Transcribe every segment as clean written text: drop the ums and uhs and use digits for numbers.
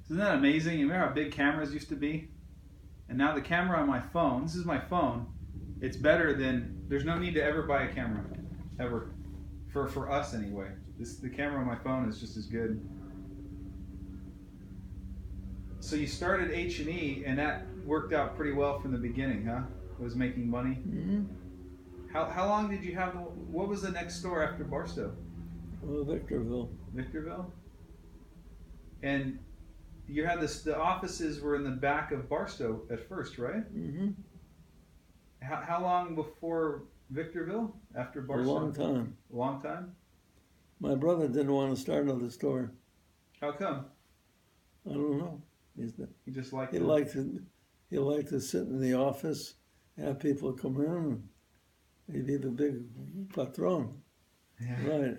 Isn't that amazing? You remember how big cameras used to be? And now the camera on my phone, this is my phone, it's better than, there's no need to ever buy a camera. Ever. For us anyway. The camera on my phone is just as good. So you started H&E and that worked out pretty well from the beginning, huh? It was making money? Mm-hmm. How long did you have, what was the next store after Barstow? Victorville. Victorville? And you had this, the offices were in the back of Barstow at first, right? Mm-hmm. How long before Victorville? After A Barstow? long time. A long time? My brother didn't want to start another store. How come? I don't know. He just liked He it. He liked to sit in the office, have people come in, and he'd be the big patron. Yeah. Right.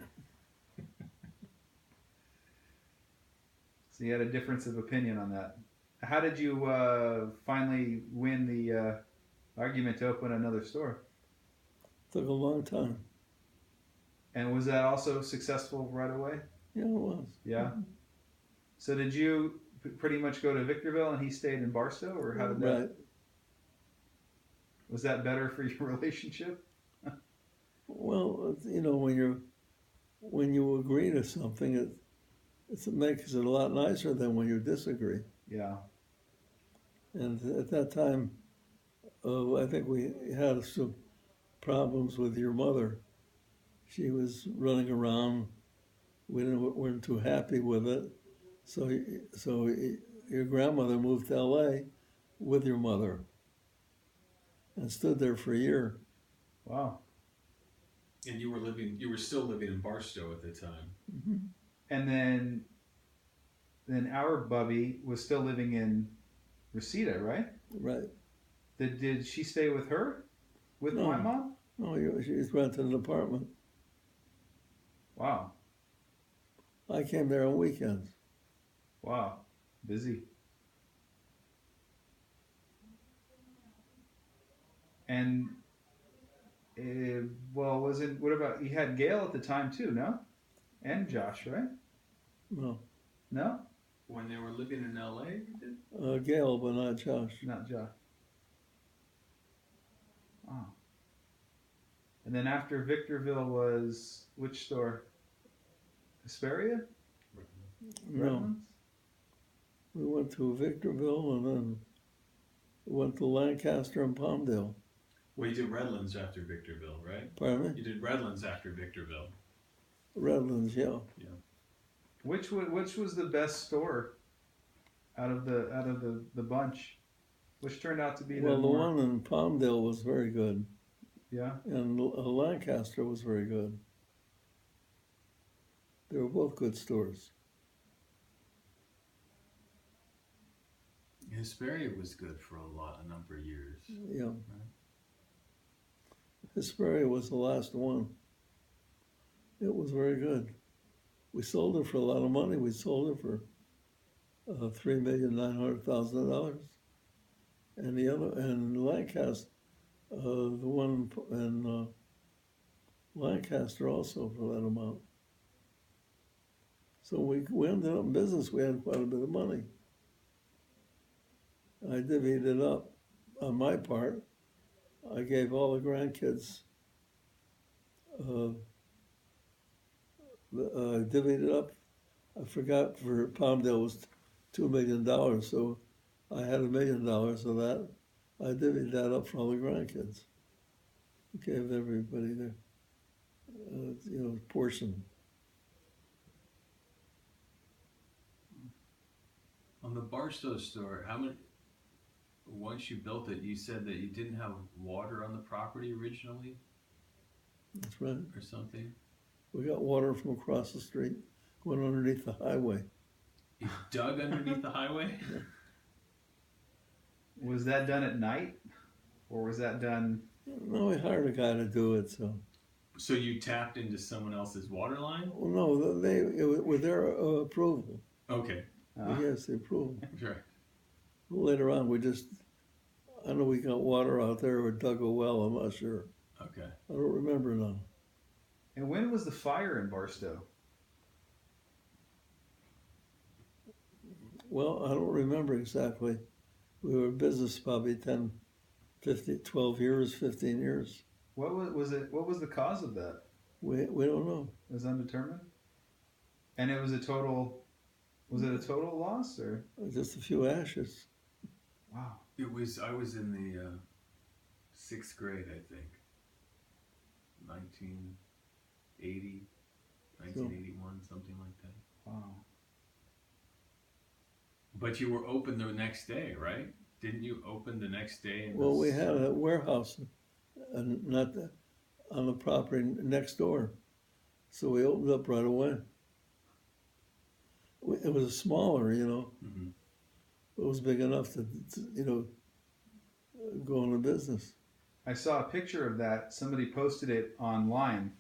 So you had a difference of opinion on that. How did you finally win the argument to open another store? Took a long time. And was that also successful right away? Yeah, it was. Yeah. Mm-hmm. So did you pretty much go to Victorville and he stayed in Barstow, or how did that? Right. Was that better for your relationship? Well, you know, when you agree to something, it makes it a lot nicer than when you disagree. Yeah. And at that time, I think we had some problems with your mother. She was running around. We weren't too happy with it. So your grandmother moved to L.A. with your mother and stood there for a year. Wow. And you were still living in Barstow at the time. Mm-hmm. And then our Bubby was still living in Reseda, right? Right. Did she stay with her? With No. my mom? No, she's renting an apartment. Wow. I came there on weekends. Wow. Busy. And well, what about, you had Gail at the time too, no? And Josh, right? No. No? When they were living in LA, you did? Gail, but not Josh. Not Josh. Wow. And then after Victorville was which store? Hesperia? No. Redlands? We went to Victorville and then went to Lancaster and Palmdale. Well, you did Redlands after Victorville, right? Pardon me? You did Redlands after Victorville. Redlands, yeah. Yeah. Which was the best store out of the bunch? Which turned out to be Well, the more, one in Palmdale was very good, yeah. and Lancaster was very good. They were both good stores. Hesperia was good for a number of years. Yeah. Right. Hesperia was the last one. It was very good. We sold it for a lot of money. We sold it for $3,900,000. And the other, and Lancaster, the one in Lancaster also for that amount. So we ended up in business. We had quite a bit of money. I divvied it up on my part. I gave all the grandkids, divvied it up. I forgot for Palmdale was $2 million, so I had $1 million of that. I divvied that up for all the grandkids. Gave everybody their, portion. On the Barstow store, once you built it, you said that you didn't have water on the property originally That's right. or something? We got water from across the street, going underneath the highway. You dug underneath the highway? Was that done at night, or was that done? No, we hired a guy to do it, so. So you tapped into someone else's water line? Well, no, with their approval. Okay, Yes, the approval. sure. Later on, I know we got water out there or dug a well, I'm not sure. Okay. I don't remember now. And when was the fire in Barstow? Well, I don't remember exactly. We were in business probably 10, 15, 12 years, 15 years. What was it? What was the cause of that? We don't know. It was undetermined. And it was a total. Was it a total loss or? Just a few ashes. Wow. It was. I was in the 6th grade, I think. 1980, 1981, something like that. Wow. But you were open the next day, right? Didn't you open the next day? Well, we had a warehouse, not the, on the property next door, so we opened up right away. It was smaller, you know. Mm-hmm. It was big enough to you know, go into business. I saw a picture of that. Somebody posted it online.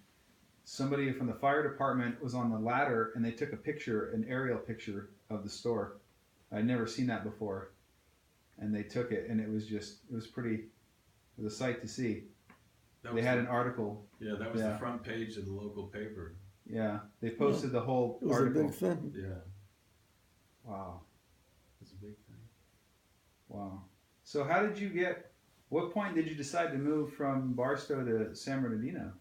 Somebody from the fire department was on the ladder and they took a picture, an aerial picture of the store. I'd never seen that before. And they took it and it was pretty, it was a sight to see. They had an article. Yeah, that was the front page of the local paper. Yeah, they posted the whole It was article. a big thing. Yeah, Wow. it was a big thing. Wow. So how did you get, what point did you decide to move from Barstow to San Bernardino?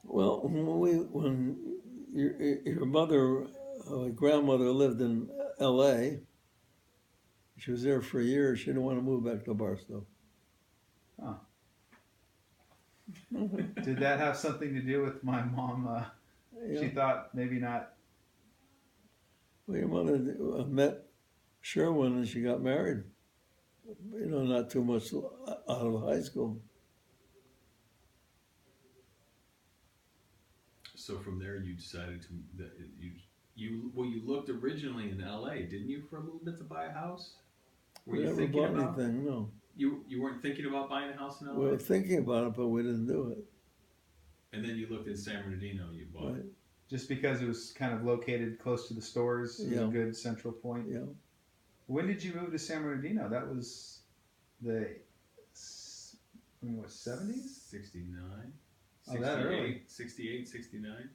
Well, when your mother, grandmother lived in L.A., she was there for a year. She didn't want to move back to Barstow. Huh. Did that have something to do with my mom? Yeah. She thought maybe not. Well, your mother met Sherwin and she got married. You know, not too much out of high school. So from there, you decided that you looked originally in L.A., didn't you, for a little bit to buy a house? Were We you never thinking bought about anything, no. you weren't thinking about buying a house in L.A.? We were thinking about it, but we didn't do it. And then you looked in San Bernardino, you bought Right? it. Just because it was kind of located close to the stores, it was a Yeah. good central point. Yeah. When did you move to San Bernardino? That was the, I mean, what, 70s? 69, Oh, that early. 68, 69.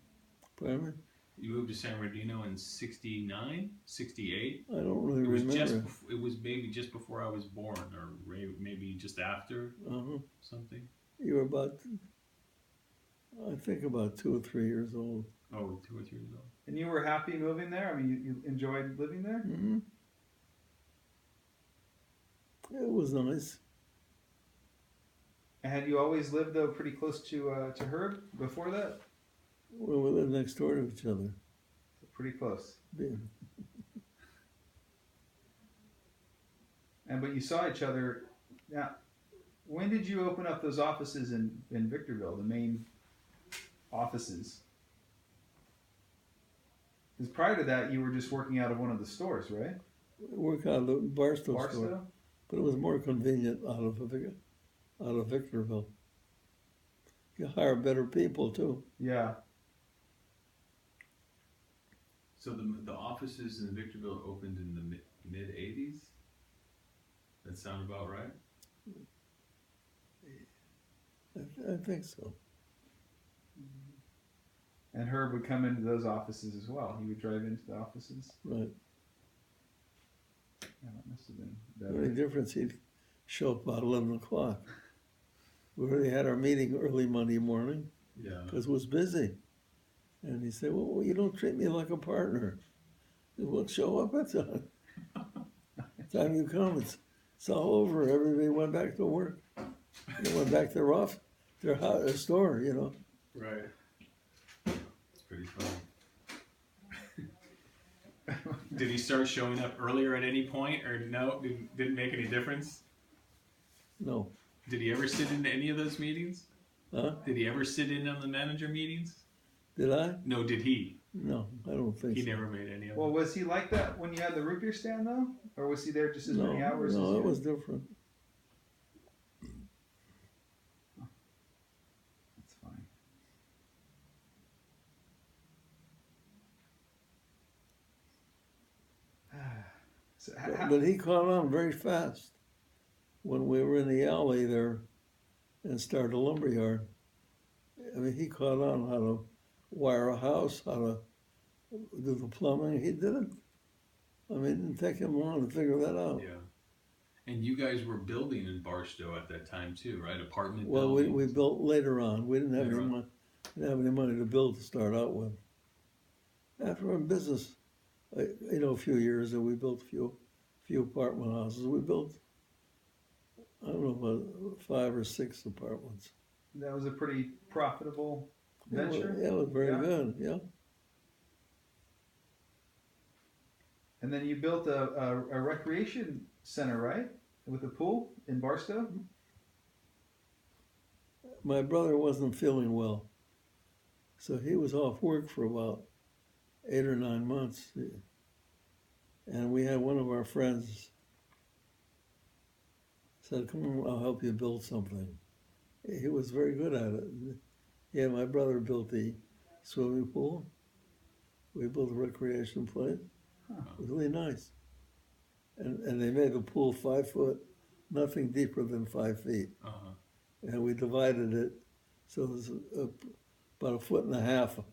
Pardon me? You moved to San Bernardino in 69, 68. I don't really It was remember. it was maybe just before I was born, or maybe just after Uh-huh. something. You were about, I think about 2 or 3 years old. Oh, 2 or 3 years old. And you were happy moving there? I mean, you enjoyed living there? Mm-hmm. It was nice. And had you always lived, though, pretty close to Herb before that? Well, we lived next door to each other. Pretty close. Yeah. But you saw each other. Now, when did you open up those offices in Victorville, the main offices? Because prior to that, you were just working out of one of the stores, right? We worked out of the Barstow store, Barstow? but it was more convenient out of Victorville. You hire better people too. Yeah. So the offices in Victorville opened in the mid 80s? That sound about right? I think so. And Herb would come into those offices as well. He would drive into the offices. Right. Yeah, that must have been The better. only difference, he'd show up about 11 o'clock. We already had our meeting early Monday morning Yeah. because it was busy. And he said, well, you don't treat me like a partner. We'll show up at the time you come. It's all over. Everybody went back to work. They went back to their store, you know. Right. It's pretty funny. Did he start showing up earlier at any point, or no? Didn't make any difference? No. Did he ever sit in any of those meetings? Huh? Did he ever sit in on the manager meetings? Did I? No, did he? No, I don't think He so. never made any of Well, them. was he like that when you had the root beer stand, though? Or was he there just as many hours as No, you? it was different. That's fine. So, But he caught on very fast when we were in the alley there and started a lumberyard. I mean, he caught on how to wire a house, how to do the plumbing. He did it. I mean, it didn't take him long to figure that out. Yeah. And you guys were building in Barstow at that time too, right? Apartment Well, buildings. we built later on. We didn't have Later any on. money. Didn't have any money to build to start out with. After our business, a few years, and we built a few apartment houses. We built, I don't know, about 5 or 6 apartments. That was a pretty profitable venture. Yeah, it was very Yeah. good. Yeah. And then you built a recreation center, right? With a pool in Barstow? My brother wasn't feeling well, so he was off work for about 8 or 9 months. And we had one of our friends said, "Come on, I'll help you build something." He was very good at it. Yeah, my brother built the swimming pool. We built a recreation place. Huh. It was really nice. And they made the pool 5 foot, nothing deeper than 5 feet. Uh-huh. And we divided it so there's about 1.5 feet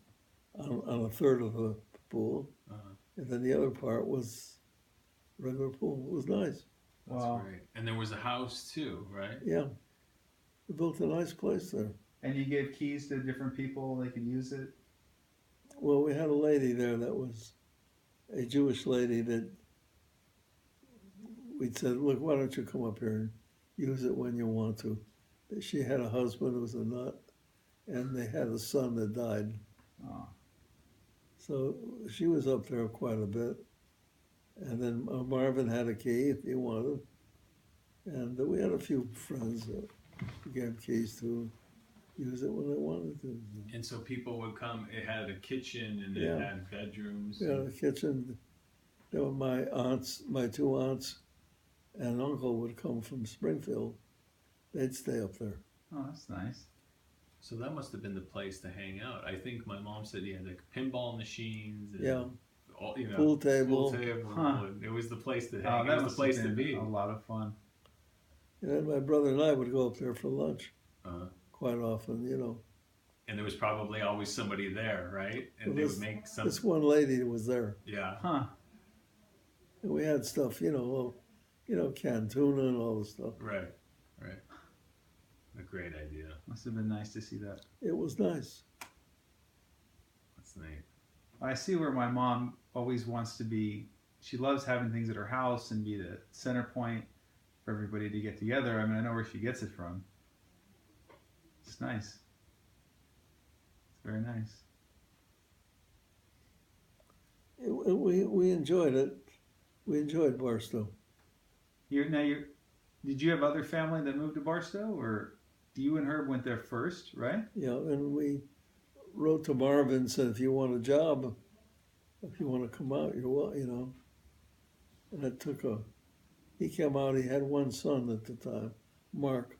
on a third of the pool. Uh-huh. And then the other part was regular pool. It was nice. That's Wow. great. And there was a house too, right? Yeah. We built a nice place there. And you gave keys to different people, they could use it. Well, we had a lady there that was a Jewish lady that we said, "Look, why don't you come up here and use it when you want to?" She had a husband who was a nut, and they had a son that died. Oh. So she was up there quite a bit. And then Marvin had a key if he wanted. And we had a few friends that we gave keys to use it when they wanted to. And so people would come, it had a kitchen and Yeah. it had bedrooms. We had a kitchen. There were my 2 aunts and uncle would come from Springfield. They'd stay up there. Oh, that's nice. So that must have been the place to hang out. I think my mom said he had like pinball machines and Yeah. all, Pool table. Pool table. Huh. And it was the place to Oh, hang. It that was must the place have to been be. a lot of fun. And then my brother and I would go up there for lunch Uh-huh. quite often. And there was probably always somebody there, right? And Well, they this- would make some. This one lady was there. Yeah. Huh. And we had stuff, canned tuna and all the stuff. Right. Right. A great idea. Must have been nice to see that. It was nice. That's neat. I see where my mom always wants to be. She loves having things at her house and be the center point for everybody to get together. I mean, I know where she gets it from. It's nice. It's very nice. We enjoyed it. We enjoyed Barstow. Did you have other family that moved to Barstow, or you and Herb went there first, right? Yeah, and we wrote to Marvin and said, if you want a job, if you want to come out, you're well. And it took he came out, he had one son at the time, Mark.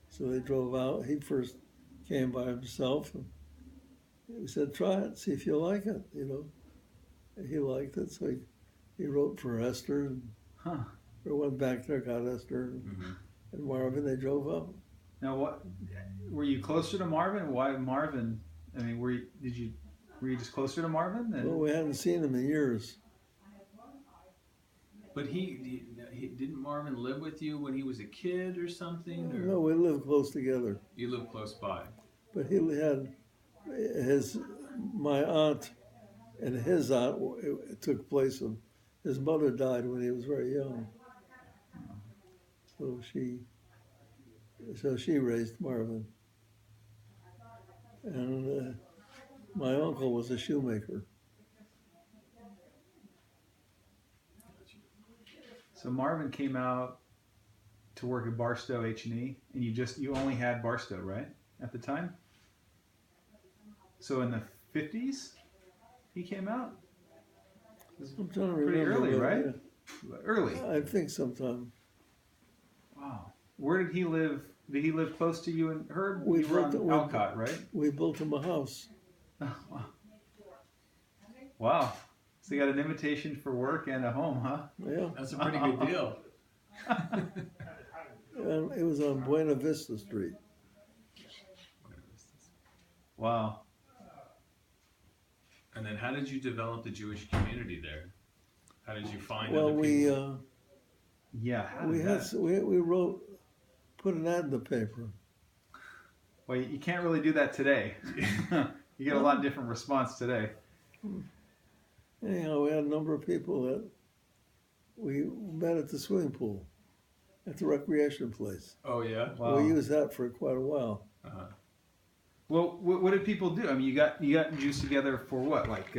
So they drove out. He first came by himself and he said, try it, see if you like it, And he liked it, so he wrote for Esther and Huh. went back there, got Esther Mm-hmm. and Marvin, they drove up. Now, what were you closer to Marvin? Why Marvin? I mean, were you just closer to Marvin? Well, we hadn't seen him in years. But he didn't Marvin live with you when he was a kid or something? Or No, we lived close together. you lived close by? But he had my aunt and his aunt, it took place of, his mother died when he was very young. So she raised Marvin. And my uncle was a shoemaker. So Marvin came out to work at Barstow H&E, and you only had Barstow, right, at the time? So in the 50s, he came out? I'm trying to remember. Pretty early, but, right? Early. I think sometime. Wow. Where did he live? Did he live close to you and Herb? We You were lived- on we- Alcott, right? We built him a house. Oh, wow. Wow. So you got an invitation for work and a home, huh? Yeah, That's a pretty good deal. and it was on Buena Vista Street. Wow. And then how did you develop the Jewish community there? How did you find Well, other we people? Yeah. How we did had that? we wrote put an ad in the paper. Well, you can't really do that today. You get a lot different response today. Anyhow, we had a number of people that we met at the swimming pool, at the recreation place. Oh yeah. Wow. We used that for quite a while. Uh-huh. Well, what did people do? I mean, you got Jews together for what? Like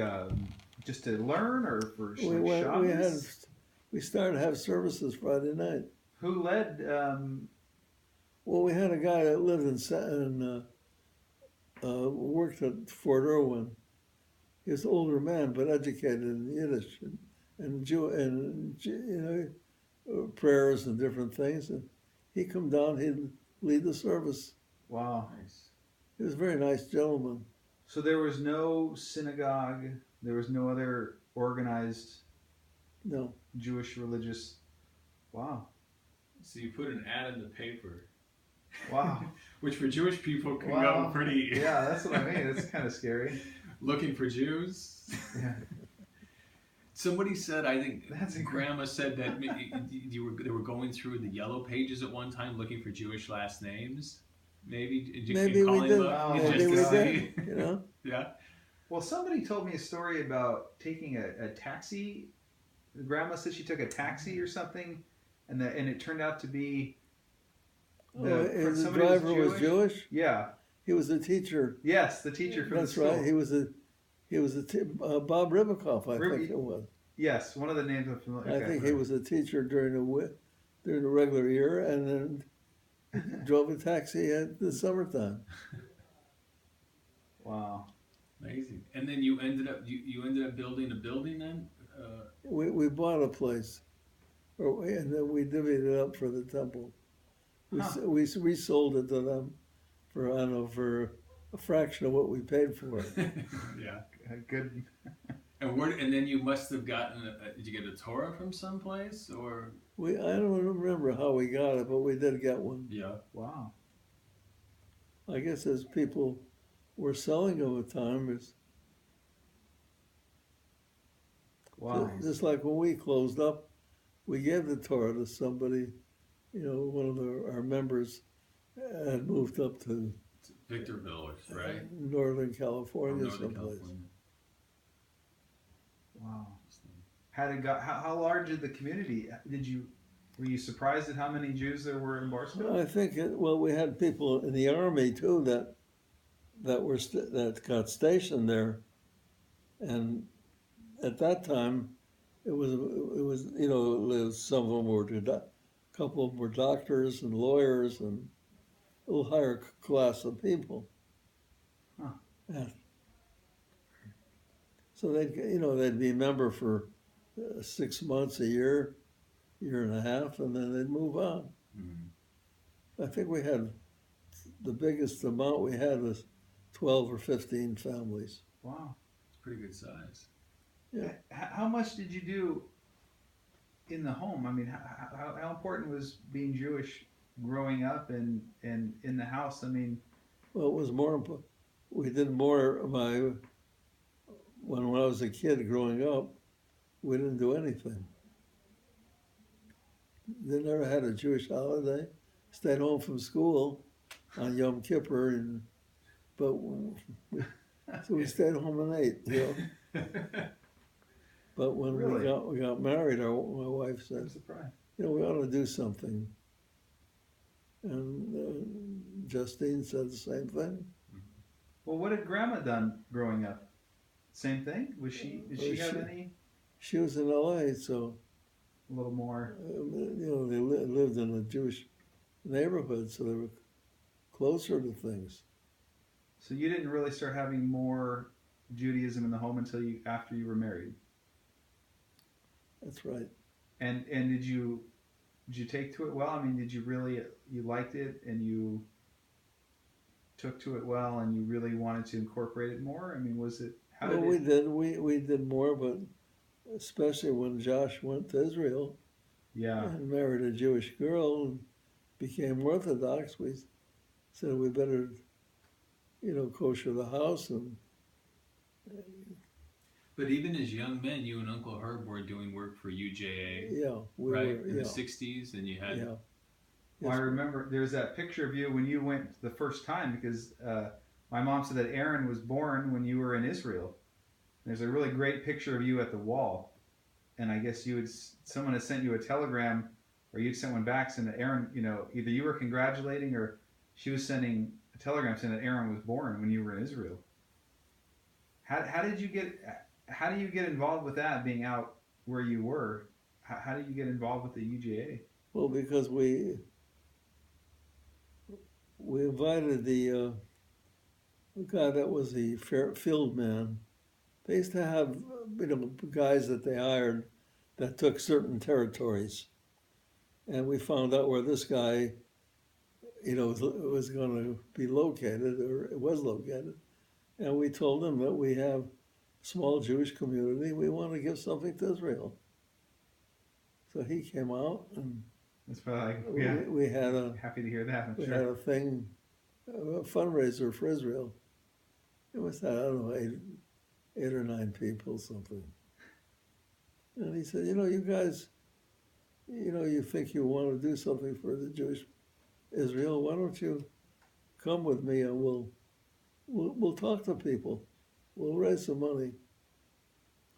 just to learn, or for We like went. Shabbos? We started to have services Friday night. Who led? Well, we had a guy that lived worked at Fort Irwin. He was an older man, but educated in Yiddish and prayers and different things. And he'd come down, he'd lead the service. Wow. Nice. He was a very nice gentleman. So there was no synagogue. There was no other organized No, Jewish religious. Wow. So you put an ad in the paper, Wow. which for Jewish people can Wow. go pretty. Yeah, that's what I mean. It's kind of scary. Looking for Jews. Yeah. Somebody said, I think That's Grandma said that they were going through the yellow pages at one time looking for Jewish last names. Maybe did you maybe we calling did. them up Oh, just Maybe to we see? did. You know, Yeah. Well, somebody told me a story about taking a taxi. Grandma said she took a taxi or something, and it turned out to be and the somebody was driver was Jewish. Yeah. He was a teacher. Yes, the teacher from That's the school. right. He was Bob Ribicoff, I Rib- think it was. Yes, one of the names I'm familiar. I think he was a teacher during the regular year, and then drove a taxi at the summertime. Wow. Amazing. And then you ended up building a building then? We bought a place, and then we divvied it up for the temple. We resold it to them for for a fraction of what we paid for it. Yeah. Good. And then you must have gotten did you get a Torah from someplace or? I don't remember how we got it, but we did get one. Yeah. Wow. I guess as people were selling over time, Wow. just like when we closed up, we gave the Torah to somebody. One of our members had moved up to Victorville, right? Northern California Northern someplace. California. Wow. How large did the community? Were you surprised at how many Jews there were in Barstow? I think we had people in the army too that got stationed there, and at that time, it was some of them were a couple of them were doctors and lawyers and a little higher class of people. Huh. Yeah. So they'd be a member for 6 months, a year and a half, and then they'd move on. Mm-hmm. I think we had the biggest amount we had was 12 or 15 families. Wow. It's pretty good size. Yeah. How much did you do in the home? I mean, how important was being Jewish growing up and in the house? I mean, Well, it was more. We did more. When I was a kid growing up, we didn't do anything. They never had a Jewish holiday. Stayed home from school on Yom Kippur, so we stayed home and ate. But when Really? we got married, my wife I'm said, surprised. we ought to do something. And Justine said the same thing. Well, what had Grandma done growing up? Same thing? Did she have any? She was in LA, so A little more. they lived in a Jewish neighborhood, so they were closer to things. So you didn't really start having more Judaism in the home until after you were married. That's right. And did you take to it well? I mean, did you liked it and you took to it well and you really wanted to incorporate it more? I mean, was it? We did. We did more, but especially when Josh went to Israel Yeah. and married a Jewish girl and became Orthodox, we said we better, kosher the house and But even as young men, you and Uncle Herb were doing work for UJA, Yeah, we right? were. In Yeah, the '60s, and you had yeah. Well, I Yes, remember there's that picture of you when you went the first time because my mom said that Aaron was born when you were in Israel. There's a really great picture of you at the wall, and I guess someone had sent you a telegram, or you'd sent one back saying that Aaron, either you were congratulating or she was sending a telegram saying that Aaron was born when you were in Israel. How did you get? How do you get involved with that? Being out where you were, how did you get involved with the UGA? well, because we invited the guy that was the field man. They used to have guys that they hired that took certain territories, and we found out where this guy was going to be located, or it was located, and we told him that we have a small Jewish community. We want to give something to Israel. So he came out, and That's probably like, yeah. we had a Happy to hear that. I'm we sure. had a thing, a fundraiser for Israel. It was, I don't know, eight or nine people, something. And he said, you guys, you think you want to do something for the Jewish Israel? Why don't you come with me and we'll talk to people. We'll raise some money.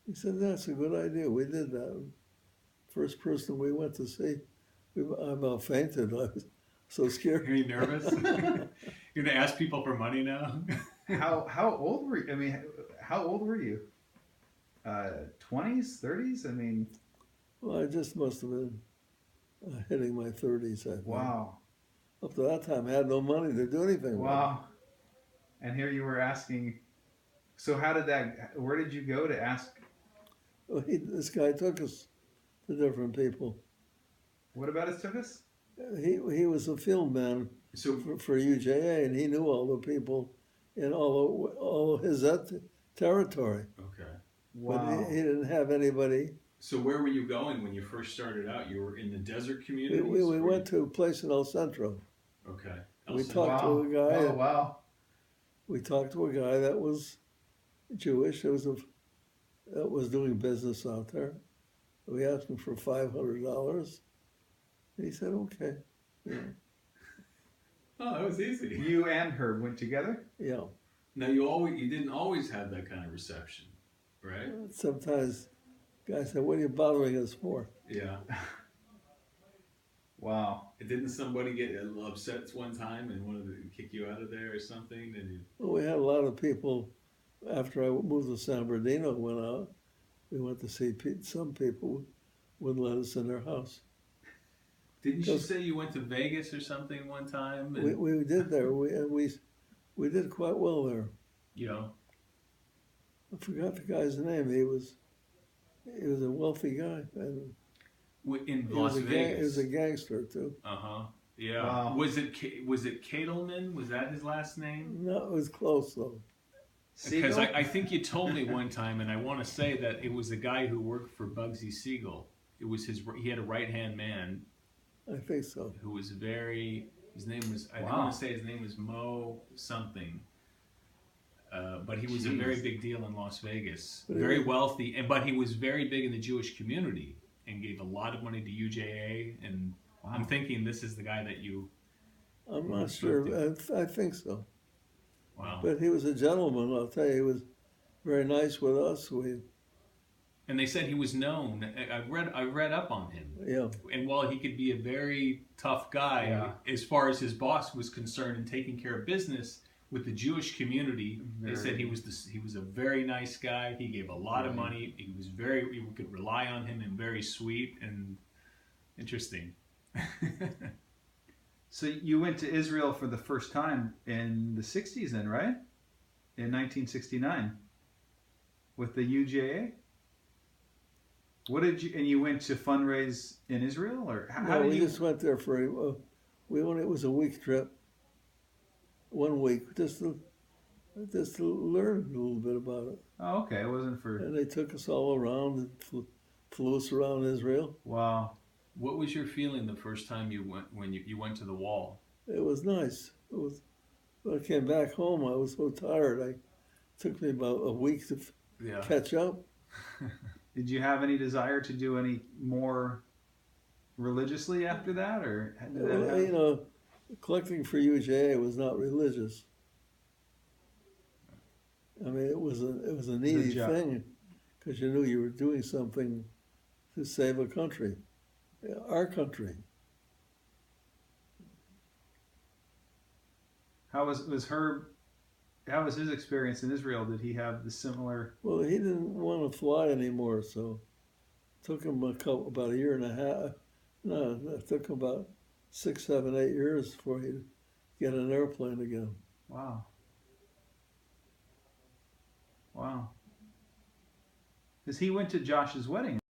He said, that's a good idea. We did that. First person we went to see, I about fainted. I was so scared. Are you nervous? You're gonna ask people for money now? How old were you? I mean, how old were you? 20s, 30s? I mean, Well, I just must have been hitting my 30s, I think. wow. Up to that time, I had no money to do anything with. Wow. And here you were asking. So where did you go to ask? Well, this guy took us to different people. What about his took us? He was a field man So for UJA, and he knew all the people in all of his territory. okay. But Wow. he didn't have anybody. So where were you going when you first started out? You were in the desert We communities. went to a place in El Centro. Okay. We Elson. talked to a guy. Oh, wow. We talked to a guy that was Jewish. That was doing business out there. We asked him for $500. And he said, okay. Yeah. Oh, that was easy. You and Herb went together? Yeah. Now you didn't always have that kind of reception, right? Sometimes guys said, what are you bothering us for? Yeah. Wow. Didn't somebody get upset one time and wanted to kick you out of there or something? And Well, we had a lot of people, after I moved to San Bernardino, went out. We went to see some people wouldn't let us in their house. didn't you say you went to Vegas or something one time? And, We did there. We did quite well there. you know, I forgot the guy's name. He was a wealthy guy, and in he Las was Vegas. he was a gangster too. Yeah. Wow. Was it Katelman? Was that his last name? No, it was close though. Because Siegel? I think you told me one time, and I want to say that it was the guy who worked for Bugsy Siegel. It was he had a right hand man I think so. who was his name was, I Wow. want to say his name was Mo something. But he was a very big deal in Las Vegas, But very wealthy, but he was very big in the Jewish community and gave a lot of money to UJA. And Wow. I'm thinking this is the guy that you. I'm Yeah, not sure. I think so. Wow. But he was a gentleman. I'll tell you, he was very nice with us. And they said he was known. I read up on him. Yeah. And while he could be a very tough guy, Yeah. as far as his boss was concerned in taking care of business with the Jewish community, they said he was a very nice guy. He gave a lot of money. He was you could rely on him and very sweet and interesting. So you went to Israel for the first time in the 60s then, right? In 1969 with the UJA? And you went to fundraise in Israel, or how No, did we you? just went there for it was a week trip. 1 week, just to learn a little bit about it. Oh, okay. It wasn't for. And they took us all around and flew us around Israel. Wow. What was your feeling the first time you went when you went to the wall? It was nice. When I came back home, I was so tired. It took me about a week to Yeah. catch up. Did you have any desire to do any more religiously after that, or did that Well, you know, collecting for UJA was not religious. I mean, it was a needy job. thing because you knew you were doing something to save a country, our country. How was Herb? How was his experience in Israel? Did he have the similar? Well, he didn't want to fly anymore, so it took him about a year and a half. No, it took him about 6, 7, 8 years before he'd get an airplane again. Wow. Wow. Because he went to Josh's wedding.